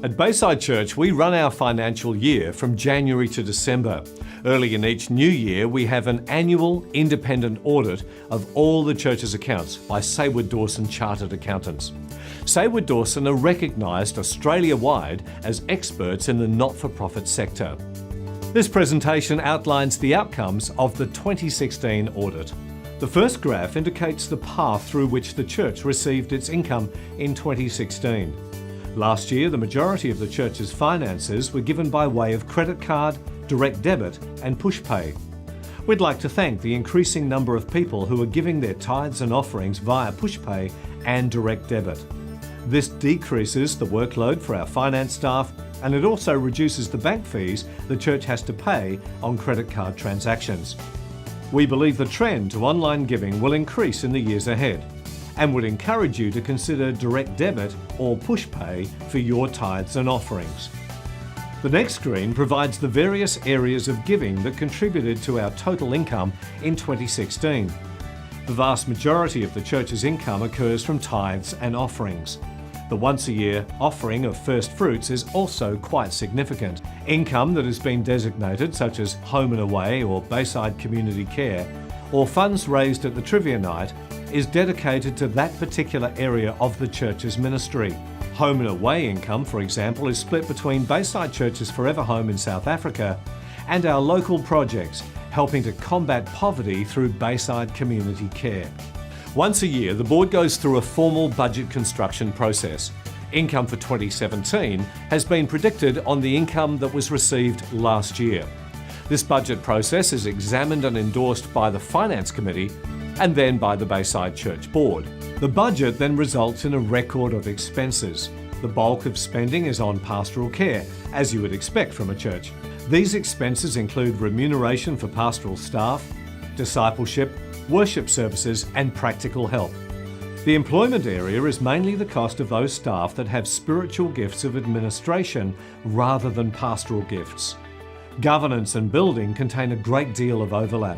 At Bayside Church, we run our financial year from January to December. Early in each new year, we have an annual independent audit of all the church's accounts by Saywood Dawson Chartered Accountants. Saywood Dawson are recognised Australia-wide as experts in the not-for-profit sector. This presentation outlines the outcomes of the 2016 audit. The first graph indicates the path through which the church received its income in 2016. Last year, the majority of the church's finances were given by way of credit card, direct debit and push pay. We'd like to thank the increasing number of people who are giving their tithes and offerings via push pay and direct debit. This decreases the workload for our finance staff, and it also reduces the bank fees the church has to pay on credit card transactions. We believe the trend to online giving will increase in the years ahead, and would encourage you to consider direct debit or push pay for your tithes and offerings. The next screen provides the various areas of giving that contributed to our total income in 2016. The vast majority of the church's income occurs from tithes and offerings. The once-a-year offering of first fruits is also quite significant. Income that has been designated, such as Home and Away or Bayside Community Care, or funds raised at the Trivia Night, is dedicated to that particular area of the church's ministry. Home and Away income, for example, is split between Bayside Church's Forever Home in South Africa and our local projects, helping to combat poverty through Bayside Community Care. Once a year, the board goes through a formal budget construction process. Income for 2017 has been predicted on the income that was received last year. This budget process is examined and endorsed by the Finance Committee and then by the Bayside Church Board. The budget then results in a record of expenses. The bulk of spending is on pastoral care, as you would expect from a church. These expenses include remuneration for pastoral staff, discipleship, worship services and practical help. The employment area is mainly the cost of those staff that have spiritual gifts of administration rather than pastoral gifts. Governance and building contain a great deal of overlap.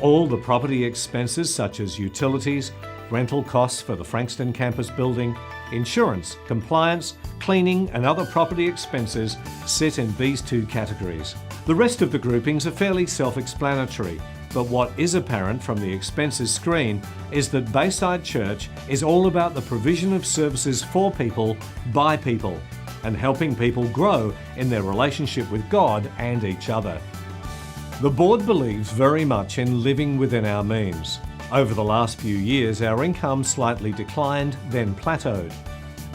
All the property expenses such as utilities, rental costs for the Frankston campus building, insurance, compliance, cleaning and other property expenses sit in these two categories. The rest of the groupings are fairly self-explanatory, but what is apparent from the expenses screen is that Bayside Church is all about the provision of services for people by people and helping people grow in their relationship with God and each other. The board believes very much in living within our means. Over the last few years, our income slightly declined, then plateaued.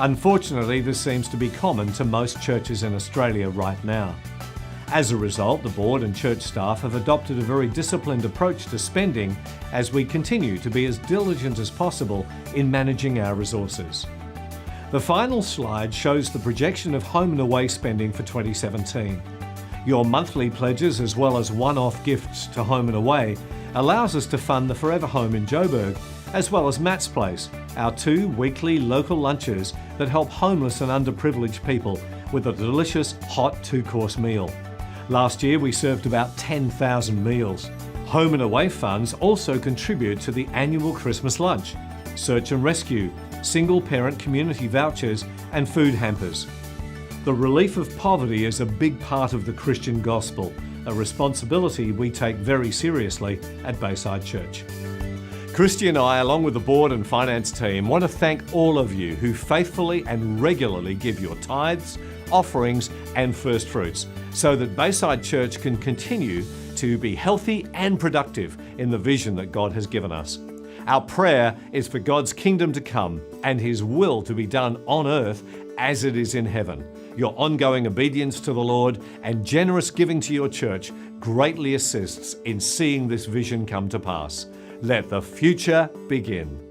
Unfortunately, this seems to be common to most churches in Australia right now. As a result, the board and church staff have adopted a very disciplined approach to spending as we continue to be as diligent as possible in managing our resources. The final slide shows the projection of Home and Away spending for 2017. Your monthly pledges as well as one-off gifts to Home and Away allows us to fund the Forever Home in Joburg, as well as Matt's Place, our 2 weekly local lunches that help homeless and underprivileged people with a delicious hot 2-course meal. Last year we served about 10,000 meals. Home and Away funds also contribute to the annual Christmas lunch, search and rescue, single parent community vouchers and food hampers. The relief of poverty is a big part of the Christian gospel, a responsibility we take very seriously at Bayside Church. Christy and I, along with the board and finance team, want to thank all of you who faithfully and regularly give your tithes, offerings and first fruits so that Bayside Church can continue to be healthy and productive in the vision that God has given us. Our prayer is for God's kingdom to come and His will to be done on earth as it is in heaven. Your ongoing obedience to the Lord and generous giving to your church greatly assists in seeing this vision come to pass. Let the future begin.